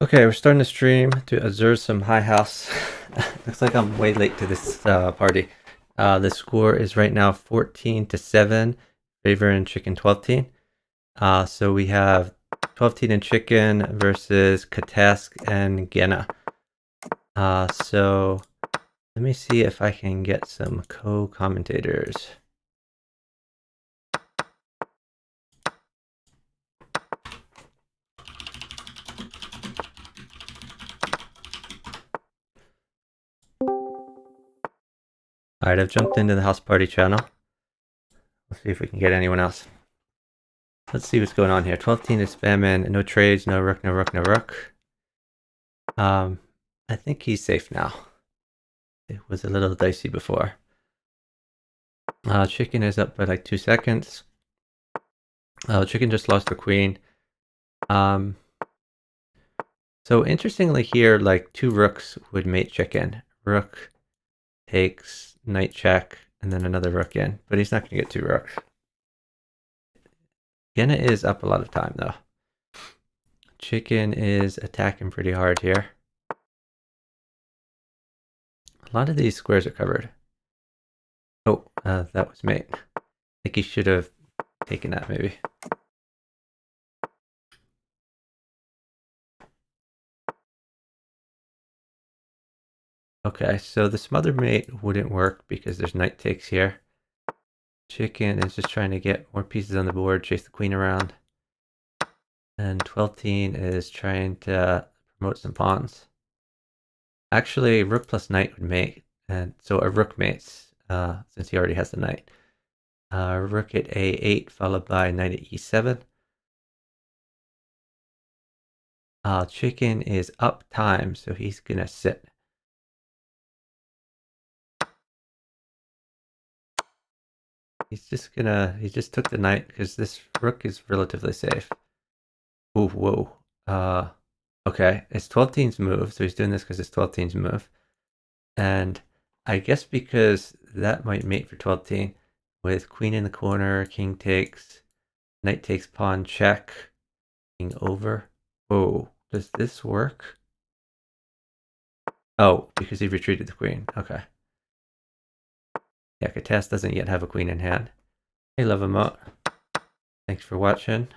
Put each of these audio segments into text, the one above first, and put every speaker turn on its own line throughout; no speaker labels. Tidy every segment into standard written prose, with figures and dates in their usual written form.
Okay, we're starting the stream to observe some high house. Looks like I'm way late to this party. The score is right now 14-7, favoring chicken 12-teen. So we have 12-teen and chicken versus Katask and Genna. So let me see if I can get some co-commentators. Alright, I've jumped into the house party channel. Let's see if we can get anyone else. Let's see what's going on here. 12-teen is spamming, no trades, no rook, no rook, no rook. I think he's safe now. It was a little dicey before. Chicken is up by like 2 seconds. Chicken just lost the queen. So interestingly here, like 2 rooks would mate chicken. Rook takes knight check, and then another rook in. But he's not going to get 2 rooks. Genna is up a lot of time though. Chicken is attacking pretty hard here. A lot of these squares are covered. Oh, that was mate. I think he should have taken that maybe. Okay, so the smothered mate wouldn't work because there's knight takes here. Chicken is just trying to get more pieces on the board, chase the queen around. And 12-teen is trying to promote some pawns. Actually, rook plus knight would mate, and so a rook mates, since he already has the knight. Rook at a8 followed by knight at e7. Chicken is up time, so he's gonna sit. He just took the knight because this rook is relatively safe. Ooh, whoa. Okay, it's 12-teen's move, so he's doing this because it's 12-teen's move. And I guess because that might mate for 12-teen with queen in the corner, king takes, knight takes pawn check, king over. Whoa, does this work? Oh, because he retreated the queen. Okay. Yeah, Katas doesn't yet have a queen in hand. Hey, love emote. Thanks for watching.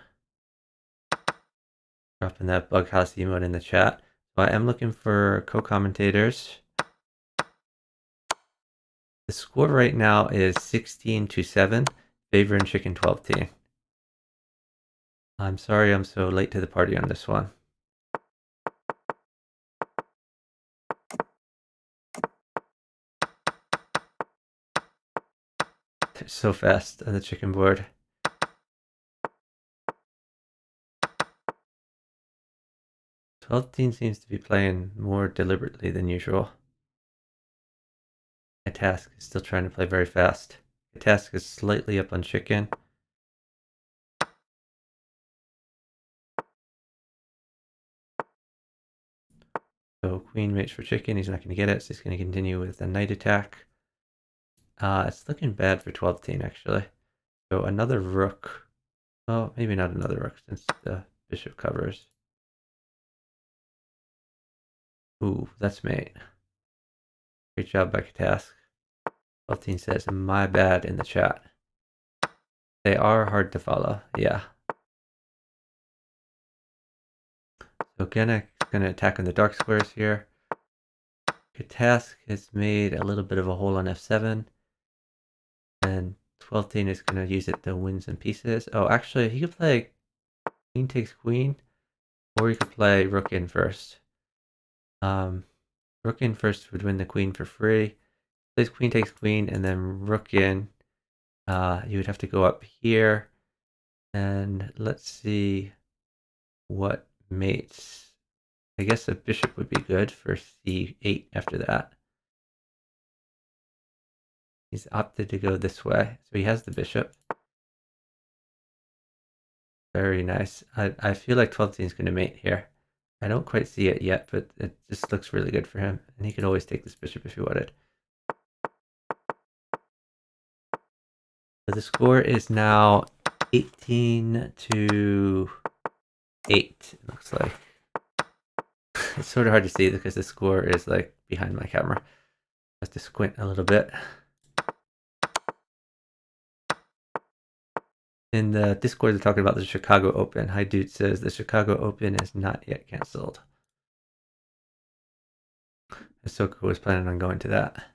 Dropping that bughouse emote in the chat. So I am looking for co-commentators. The score right now is 16-7, favoring chicken 12-teen. I'm sorry I'm so late to the party on this one. They're so fast on the chicken board. 12-teen seems to be playing more deliberately than usual. My task is still trying to play very fast. The task is slightly up on chicken. So queen mates for chicken, he's not going to get it, so he's going to continue with a knight attack. It's looking bad for 12-teen actually. So another rook. Well, maybe not another rook since the bishop covers. Ooh, that's mate. Great job by Katask. 12-teen says, my bad in the chat. They are hard to follow, yeah. So gonna attack on the dark squares here. Katask has made a little bit of a hole on f7. And 12-teen is gonna use it to win some pieces. Oh, actually, he could play queen takes queen, or he could play rook in first. Rook in first would win the queen for free. Plays queen takes queen, and then rook in. You would have to go up here, and let's see what mates. I guess a bishop would be good for c8 after that. He's opted to go this way, so he has the bishop. Very nice. I feel like 12-teen is going to mate here. I don't quite see it yet, but it just looks really good for him. And he could always take this bishop if he wanted. So the score is now 18-8, it looks like. It's sort of hard to see because the score is like behind my camera. I have to squint a little bit. In the Discord, they're talking about the Chicago Open. Hi Dude says the Chicago Open is not yet canceled. Ahsoka was planning on going to that.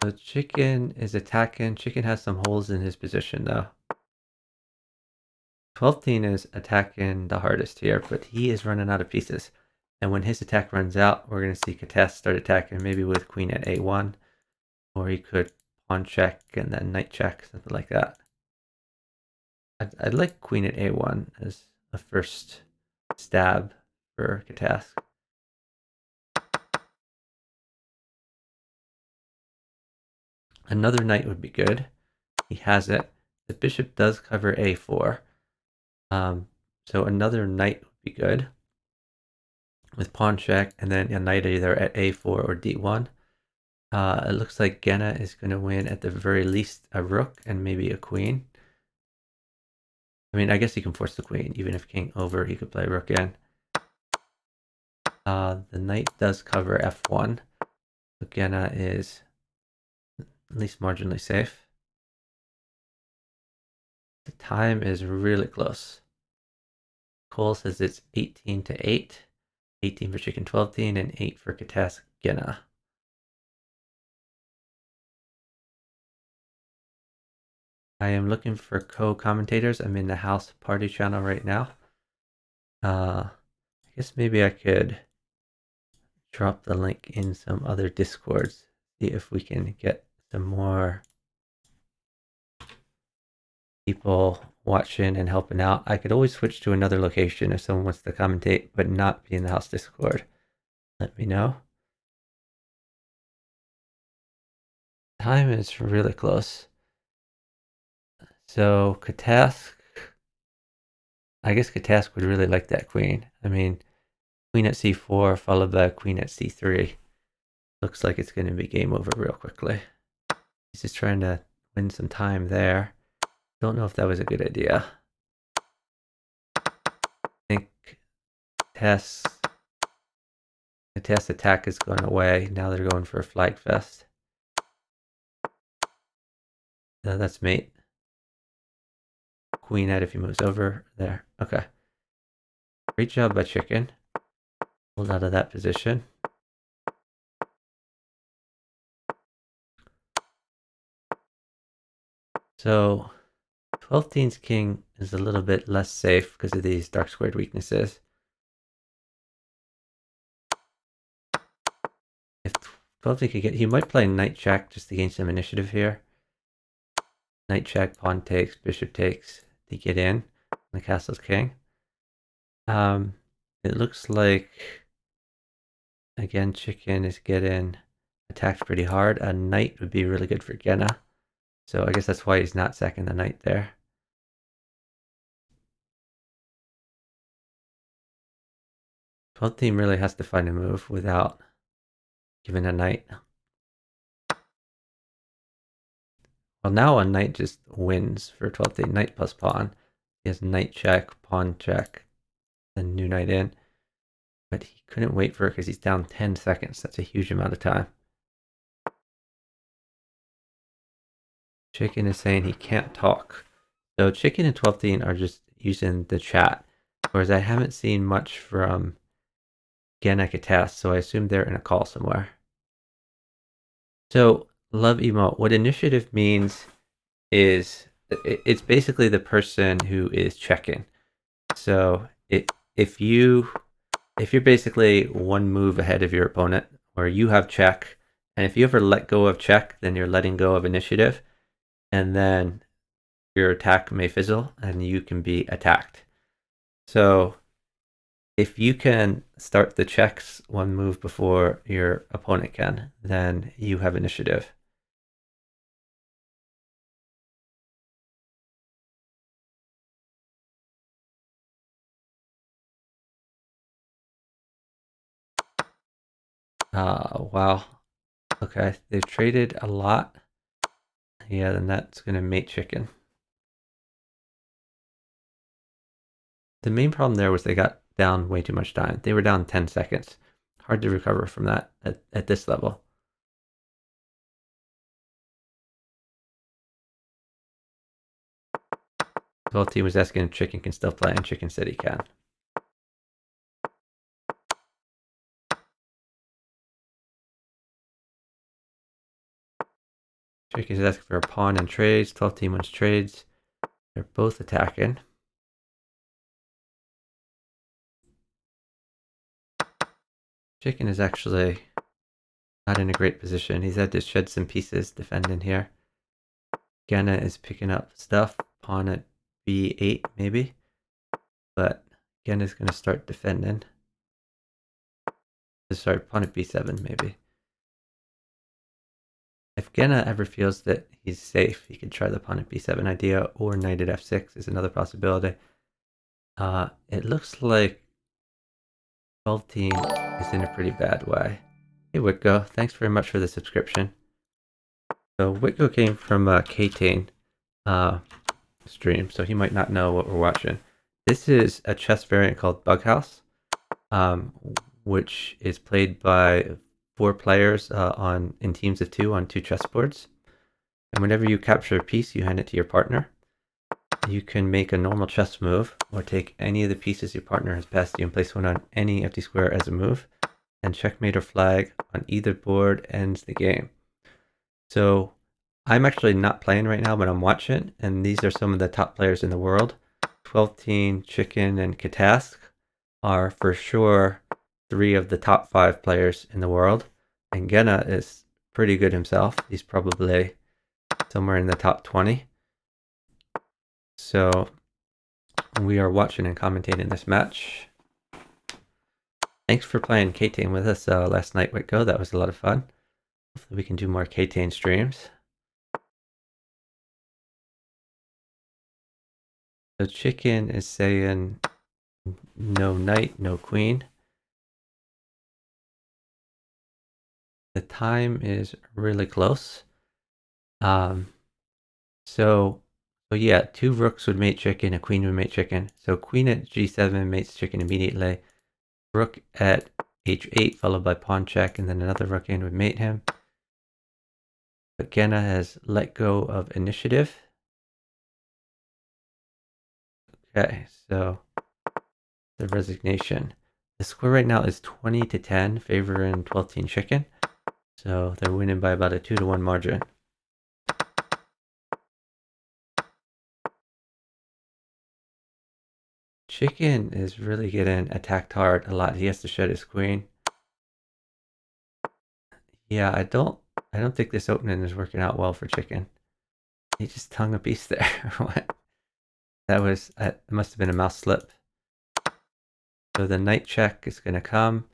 So Chicken is attacking. Chicken has some holes in his position though. 12-teen is attacking the hardest here, but he is running out of pieces. And when his attack runs out, we're going to see Katas start attacking, maybe with queen at a1, or he could pawn check and then knight check, something like that. I'd like queen at a1 as a first stab for Katas. Another knight would be good. He has it. The bishop does cover a4. So another knight would be good with pawn check, and then a knight either at a4 or d1. It looks like Genna is going to win at the very least a rook and maybe a queen. I mean, I guess he can force the queen. Even if king over, he could play rook in. The knight does cover f1. So Genna is at least marginally safe. The time is really close. Cole says it's 18 to 8. 18 for Chicken 12-teen and 8 for Katas Genna. I am looking for co-commentators. I'm in the house party channel right now. I guess maybe I could drop the link in some other Discords, see if we can get some more people watching and helping out. I could always switch to another location if someone wants to commentate, but not be in the house Discord. Let me know. Time is really close. So Katas, I guess Katas would really like that queen. I mean, queen at c4 followed by queen at c3. Looks like it's going to be game over real quickly. He's just trying to win some time there. Don't know if that was a good idea. I think the test attack is going away. Now they're going for a flag fest. No, that's mate. Queen at if he moves over there. Okay. Great job by Chicken. Pulled out of that position. So 12-teen's king is a little bit less safe because of these dark squared weaknesses. If 12-teen could get, he might play knight check just to gain some initiative here. Knight check, pawn takes, bishop takes to get in. The castle's king. It looks like, again, Chicken is getting attacked pretty hard. A knight would be really good for Genna. So I guess that's why he's not sacking the knight there. Both team really has to find a move without giving a knight. Well, now a knight just wins for 12th knight plus pawn. He has knight check, pawn check, then new knight in. But he couldn't wait for it because he's down 10 seconds. That's a huge amount of time. Chicken is saying he can't talk. So Chicken and 12teen are just using the chat. Whereas I haven't seen much from Genna Katas, so I assume they're in a call somewhere. So love emote. What initiative means is it's basically the person who is checking. So if you're basically one move ahead of your opponent, or you have check, and if you ever let go of check, then you're letting go of initiative, and then your attack may fizzle and you can be attacked. So if you can start the checks one move before your opponent can, then you have initiative. Wow. Okay, they've traded a lot. Yeah, then that's gonna mate Chicken. the main problem there was they got down way too much time. They were down 10 seconds. Hard to recover from that at this level. The whole team was asking if Chicken can still play, and Chicken said he can. Chicken is asking for a pawn and trades. 12 team wins trades. They're both attacking. Chicken is actually not in a great position. He's had to shed some pieces defending here. Genna is picking up stuff. Pawn at b8 maybe. But Genna's going to start defending. Sorry, pawn at b7 maybe. If Genna ever feels that he's safe, he could try the pawn at b7 idea, or knight at f6 is another possibility. It looks like 12 team is in a pretty bad way. Hey Witgo, thanks very much for the subscription. So Witgo came from K-Tane stream, so he might not know what we're watching. This is a chess variant called Bughouse, which is played by 4 players in teams of 2 on 2 chessboards. And whenever you capture a piece, you hand it to your partner. You can make a normal chess move, or take any of the pieces your partner has passed you and place one on any empty square as a move, and checkmate or flag on either board ends the game. So I'm actually not playing right now, but I'm watching, and these are some of the top players in the world. 12 Teen, Chicken, and Katask are for sure 3 of the top 5 players in the world. And Genna is pretty good himself. He's probably somewhere in the top 20. So we are watching and commentating this match. Thanks for playing K-Tane with us last night, Witgo. That was a lot of fun. Hopefully we can do more K-Tane streams. So Chicken is saying no knight, no queen. The time is really close. So yeah, 2 rooks would mate Chicken, a queen would mate Chicken. So queen at g7 mates Chicken immediately. Rook at h8 followed by pawn check, and then another rook in would mate him. But Genna has let go of initiative. Okay, so the resignation. The score right now is 20-10, favoring 12 Teen Chicken. So they're winning by about a 2-1 margin. Chicken is really getting attacked hard a lot. He has to shed his queen. Yeah, I don't think this opening is working out well for Chicken. He just hung a piece there. What? That was, it must have been a mouse slip. So the knight check is going to come,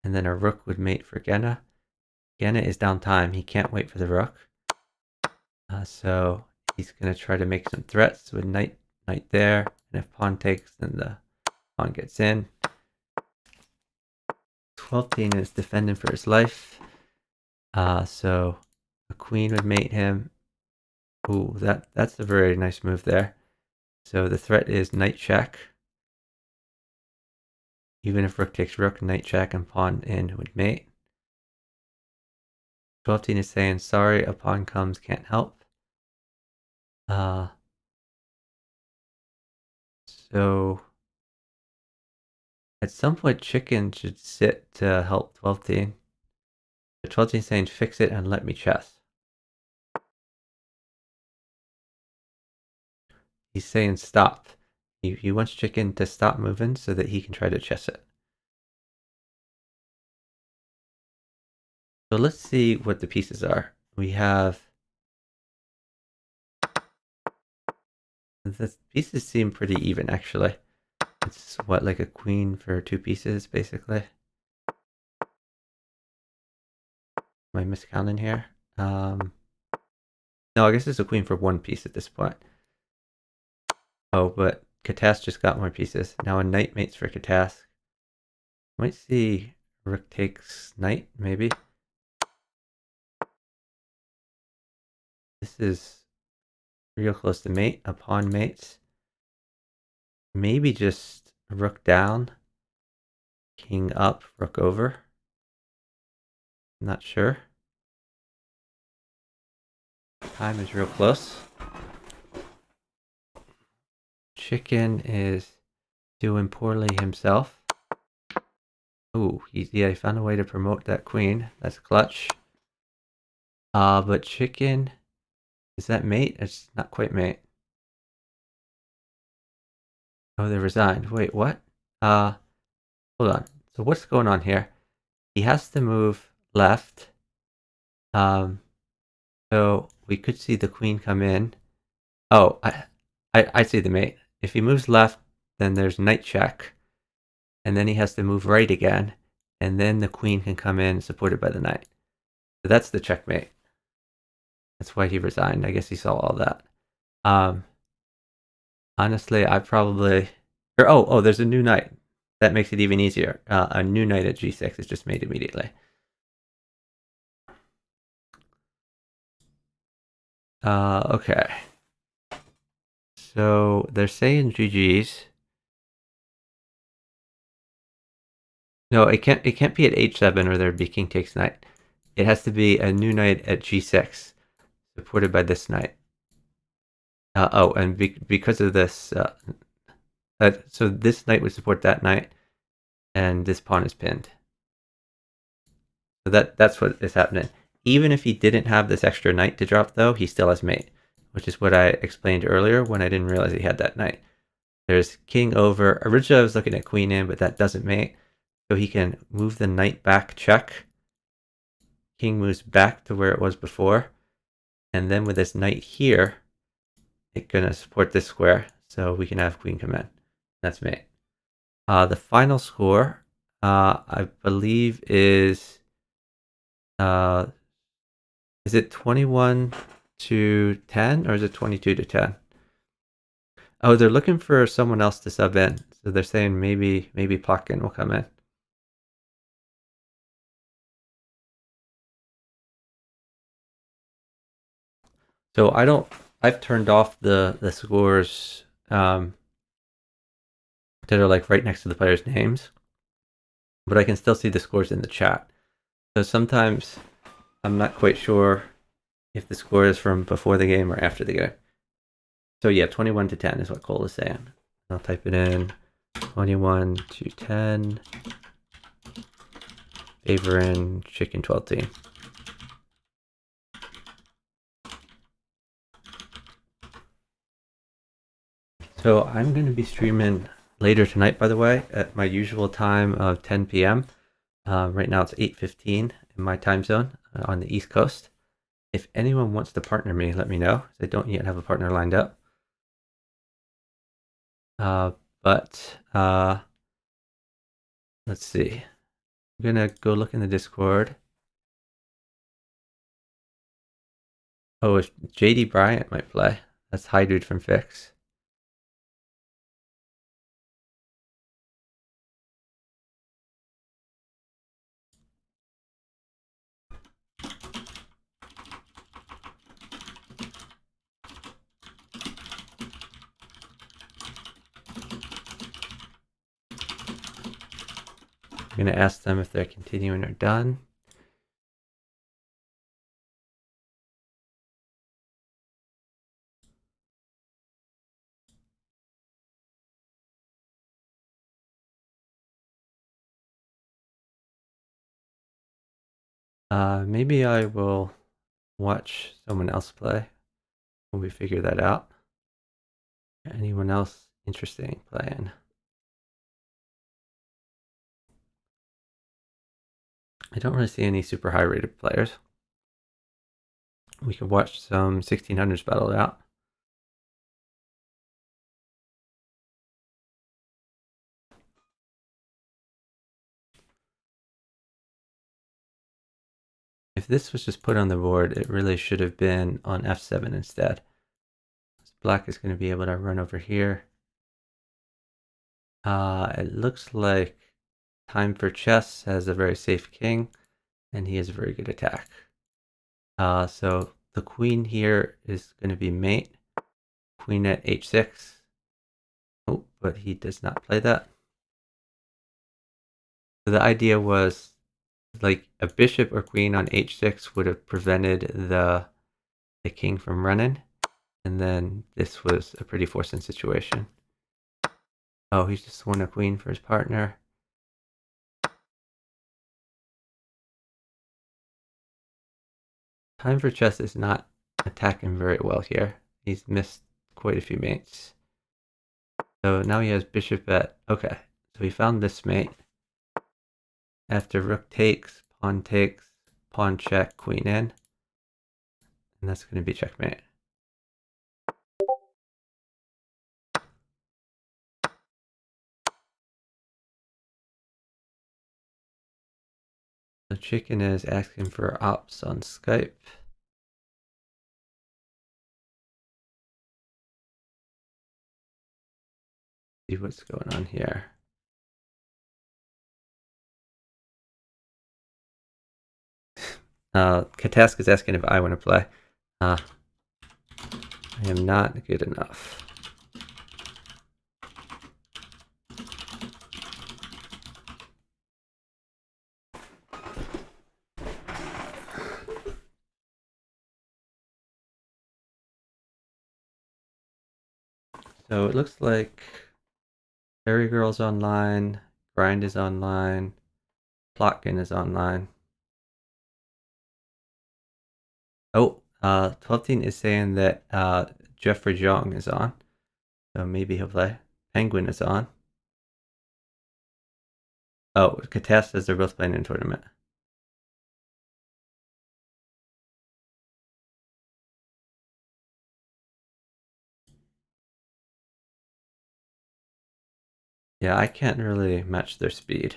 and then a rook would mate for Genna. Genna is down time. He can't wait for the rook. So he's going to try to make some threats with knight there. And if pawn takes, then the pawn gets in. 12 Teen is defending for his life. So a queen would mate him. Ooh, that's a very nice move there. So the threat is knight check. Even if rook takes rook, knight check and pawn in would mate. 12 Teen is saying, sorry, a pawn comes, can't help. So at some point, Chicken should sit to help 12 Teen. But 12 Teen is saying, fix it and let me chess. He's saying stop. He wants Chicken to stop moving so that he can try to chess it. So let's see what the pieces are. We have... The pieces seem pretty even, actually. It's what, like a queen for 2 pieces, basically? Am I miscounting here? No, I guess it's a queen for 1 piece at this point. Oh, but Katask just got more pieces. Now a knight mates for Katask. Might see rook takes knight, maybe. This is real close to mate. A pawn mates. Maybe just rook down, king up, rook over. Not sure. Time is real close. Chicken is doing poorly himself. Ooh, he found a way to promote that queen. That's clutch. But chicken, is that mate? It's not quite mate. Oh, they resigned. Wait, what? Hold on. So what's going on here? He has to move left. So we could see the queen come in. Oh, I see the mate. If he moves left, then there's knight check, and then he has to move right again, and then the queen can come in supported by the knight. So that's the checkmate. That's why he resigned. I guess he saw all that. Honestly, I probably. Oh, there's a new knight. That makes it even easier. A new knight at g6 is just made immediately. Okay. So they're saying GG's. No, it can't be at h7 or there'd be king takes knight. It has to be a new knight at g6, supported by this knight. And because of this, so this knight would support that knight, and this pawn is pinned. So that's what is happening. Even if he didn't have this extra knight to drop, though, he still has mate, which is what I explained earlier when I didn't realize he had that knight. There's king over. Originally, I was looking at queen in, but that doesn't mate. So he can move the knight back, check. King moves back to where it was before. And then with this knight here, it's going to support this square. So we can have queen come in. That's mate. The final score, I believe, is it 21 to 10 or is it 22 to 10? Oh, they're looking for someone else to sub in. So they're saying maybe Plotkin will come in. So I've turned off the scores that are like right next to the players' names, but I can still see the scores in the chat. So sometimes I'm not quite sure if the score is from before the game or after the game. So yeah, 21 to 10 is what Cole is saying. I'll type it in. 21 to 10. Favoring Chicken 12 team. So I'm going to be streaming later tonight, by the way, at my usual time of 10 p.m. Right now it's 8:15 in my time zone on the East Coast. If anyone wants to partner me, let me know. I don't yet have a partner lined up. But let's see. I'm going to go look in the Discord. Oh, if JD Bryant might play. That's High Dude from Fix. I'm going to ask them if they're continuing or done. Maybe I will watch someone else play when we figure that out. Anyone else interesting playing? I don't really see any super high rated players. We could watch some 1600s battle it out. If this was just put on the board, it really should have been on f7 instead. Black is going to be able to run over here. It looks like Time for Chess has a very safe king, and he has a very good attack. So the queen here is going to be mate. Queen at h6. Oh, but he does not play that. So the idea was like a bishop or queen on h6 would have prevented the king from running, and then this was a pretty forcing situation. Oh, he's just won a queen for his partner. Time for chess is not attacking very well here. He's missed quite a few mates. So now he has bishop at... Okay, so he found this mate. After rook takes, pawn check, queen in. And that's going to be checkmate. The chicken is asking for ops on Skype. See what's going on here. Katask is asking if I want to play. I am not good enough. So it looks like Fairy Girl's online, Grind is online, Plotkin is online. Oh, 12teen is saying that Jeffrey Jong is on. So maybe he'll play. Penguin is on. Oh, Katas says they're both playing in a tournament. Yeah, I can't really match their speed.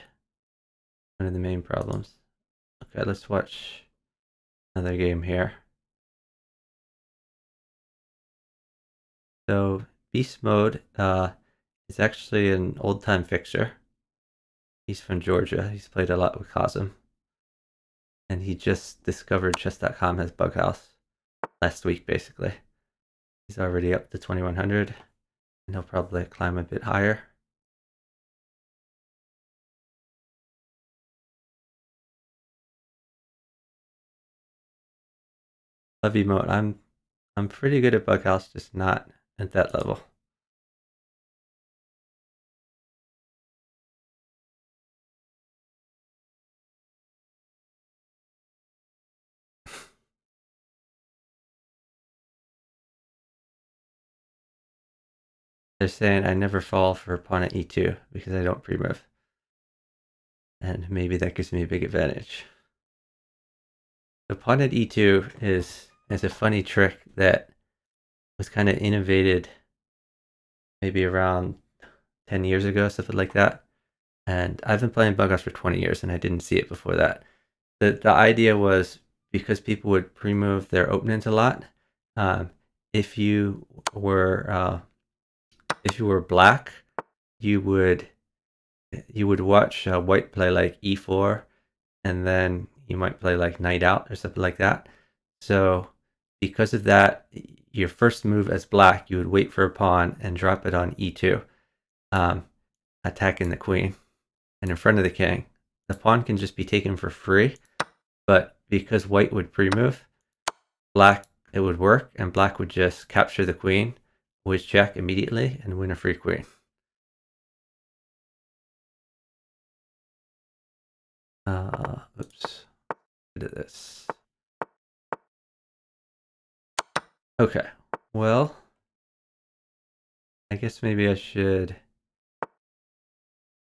One of the main problems. Okay, let's watch another game here. So Beast Mode is actually an old-time fixer. He's from Georgia. He's played a lot with Cosm. And he just discovered chess.com has bughouse last week, basically. He's already up to 2100, and he'll probably climb a bit higher. Love emote. I'm pretty good at bughouse, just not at that level. They're saying I never fall for pawn at e2 because I don't pre-move. And maybe that gives me a big advantage. The pawn at e2 is a funny trick that was kind of innovated maybe around 10 years ago, something like that. And I've been playing bughouse for 20 years and I didn't see it before that. The idea was because people would pre-move their openings a lot. Um, if you were black, you would watch white play like e4, and then you might play like knight out or something like that. So because of that, your first move as black, you would wait for a pawn and drop it on e2, attacking the queen and in front of the king. The pawn can just be taken for free, but because white would pre-move, black, it would work, and black would just capture the queen, which check immediately, and win a free queen. Oops. Look at this. Okay. Well, I guess maybe I should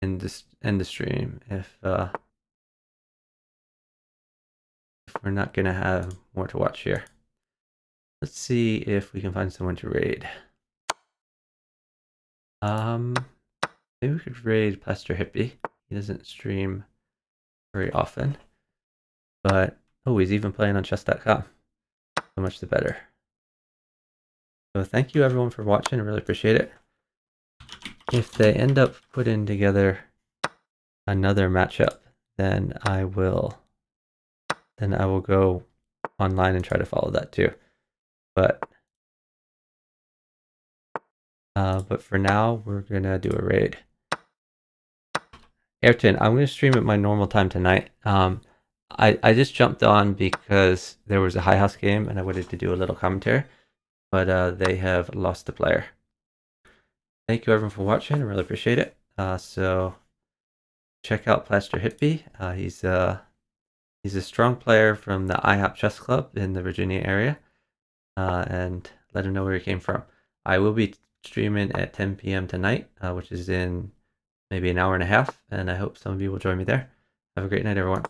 end the stream if we're not gonna have more to watch here. Let's see if we can find someone to raid. Maybe we could raid Plaster Hippie. He doesn't stream very often, but oh, he's even playing on chess.com. So much the better. So thank you everyone for watching. I really appreciate it. If they end up putting together another matchup, then I will go online and try to follow that too. But for now, we're gonna do a raid. Ayrton, I'm gonna stream at my normal time tonight. I just jumped on because there was a High House game and I wanted to do a little commentary, but they have lost a player. Thank you everyone for watching. I really appreciate it. So check out Plaster Hippie. He's a strong player from the IHOP Chess Club in the Virginia area, and let him know where he came from. I will be streaming at 10 p.m. tonight, which is in maybe an hour and a half, and I hope some of you will join me there. Have a great night, everyone.